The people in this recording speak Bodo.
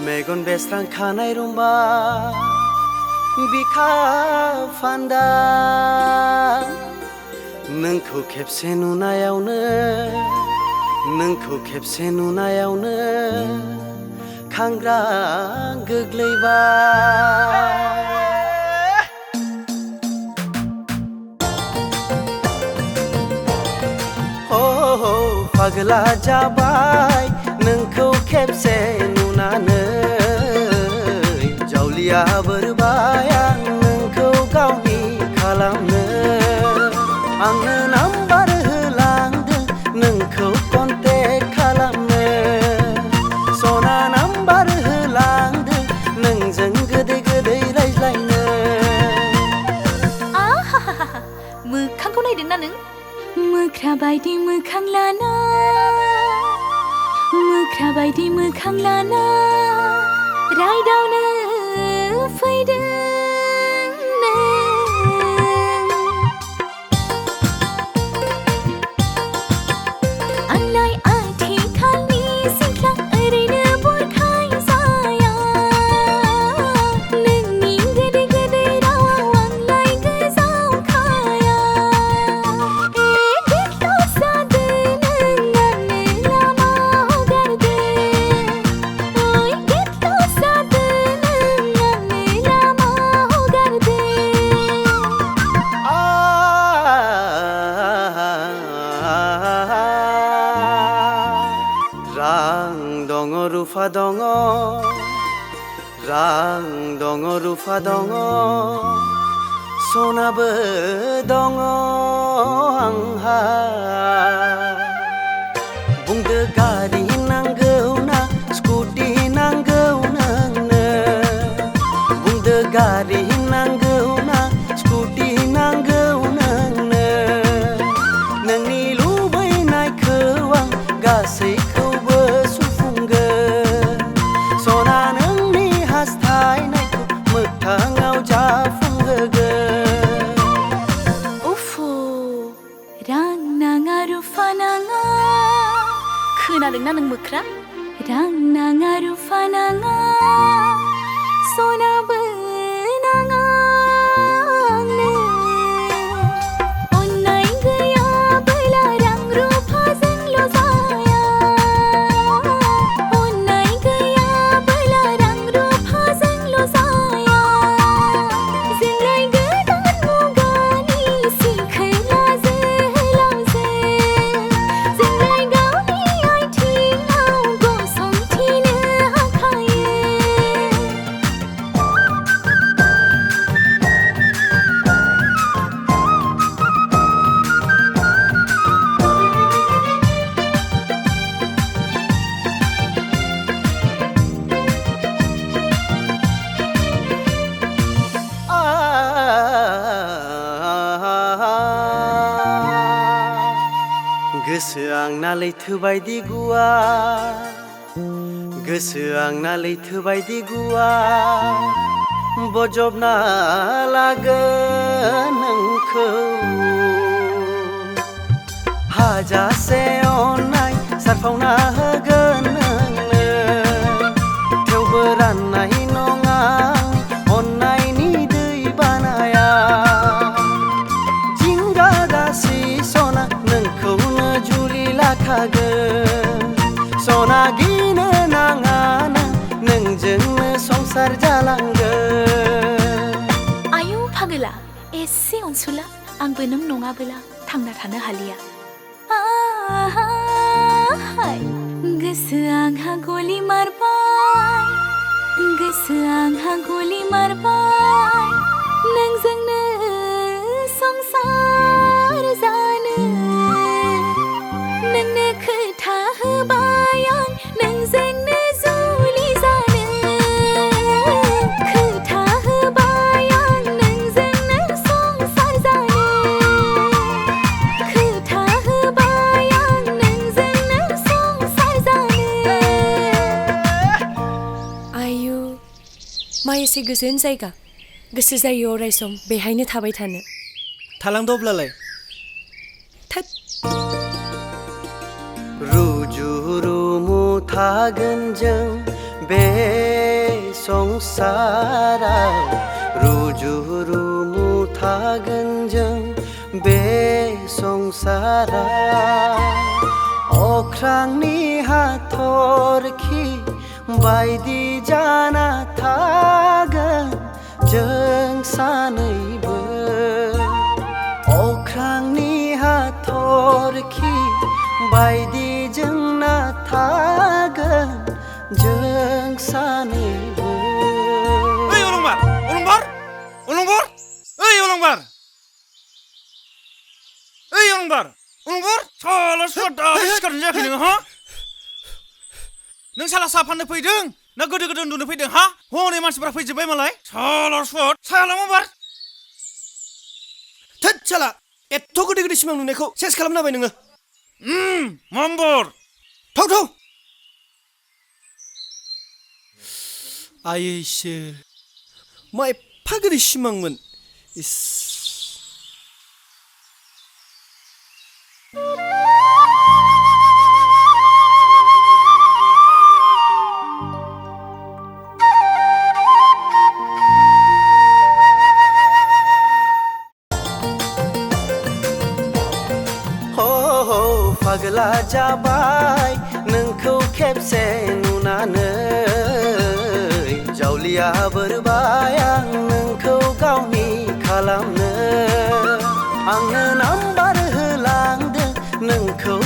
मेगन बेस्रां खानाय रुम्बा बिखा फान्दा नोंखौ खेबसे नुनायावनो खांग्रा गोग्लैबाय पागला जाबाय नोंखौ खेबसे नुनानै जावलिया बोरबाय आं नोंखौ गावनि खालामनो आंनो नाम्बार होलांदों नोंखौ कन्टेक्ट खालामनो सना नाम्बार होलांदों नोंजों गोदै गोदै रायज्लायनो मोखांखौ नायदोंना नों मोख्रा बायदि मोखां लाना रायदावनो फैदों आंलाय आथिखालनि सिख्ला ओरैनो बुरखाय जाया नोंनि गोदै गोदै रावाव आंलाय गोजावखाया रां दङ रुफा दङ सनाबो दङ आंहा बुंदो गारि नांगौ ना स्कुटि नांगौ नोंनो बुंदो गारि नांगौ ना स्कुटि नांगौ नोंनो नोंनि लुबैनायखौ आं गासैखौबो सना नोंनि हास्थायनायखौ मोगथाङाव जाफुंहोगोन उफु रां नाङा रुफा नाङा खोनादोंना नों मोख्रा रां नाङा रुफा नाङा सनाबो नाङा आंनो अननाय गैयाबोला रां रुफाजोंल' जाया गोसो आंना लैथो बायदि गुवार गोसो आंना लैथो बायदि गुवार बजबना लागोन नोंखौ हाजासे अननाय सारफावना होगोन नोंनो थेवबो राननाय नङा अननायनि दै बानाया जिंगा दासि सना नोंखौनो जुलि लाखागोन सना गिनो नाङा नोंजोंनो संसार जालांगोन आयौ फागोला एसे अनसुला आंबो नों नङाबोला थांना थानो हालिया गोसो आंहा गलि मारबाय नोंजोंनो संसार जानो नोंनो खोथा होबाय आं नोंजोंनो जुलि जानो खोथा होबाय आं नोंजोंनो संसार जानो खोथा होबाय आं नोंजोंनो संसार जानो आयु मा एसे गोजोन जायगा गोसो जायो अराय सम बेहायनो थाबाय थानो थालांद' अब्लालाय रुजु रुमु थागोन जों बे संसाराव रुजु रुमु थागोन जों बे संसाराव अख्रांनि हाथरखि बायदि जाना थागोन जों सानैबो अख्रांनि हाथरखि बायदि जोंना थागोन जों सानैबो ओइ अलंबार अलंबार अलंबार ओइ अलंबार ओइ अलंबार अलंबार साला सदा सिखारनाय जायाखै नोङो हा नों साला साहा फाननो फैदों ना गोदो गोदो उन्दुनो फैदों हा हनै मानसिफ्रा फैजोब्बाय मालाय साला सद साला माबार थोद साला एथ' गोदै गोदै सिमां नुनायखौ सेस खालामना होबाय नोङो माम्बर थाव थाव आयै इसोर मा एफा गोदै सिमांमोन इस फागला जाबाय नोंखौ खेबसे नुनानै जावलिया बोरबाय आं नोंखौ गावनि खालामनो आंनो नाम्बार होलांदों नोंखौ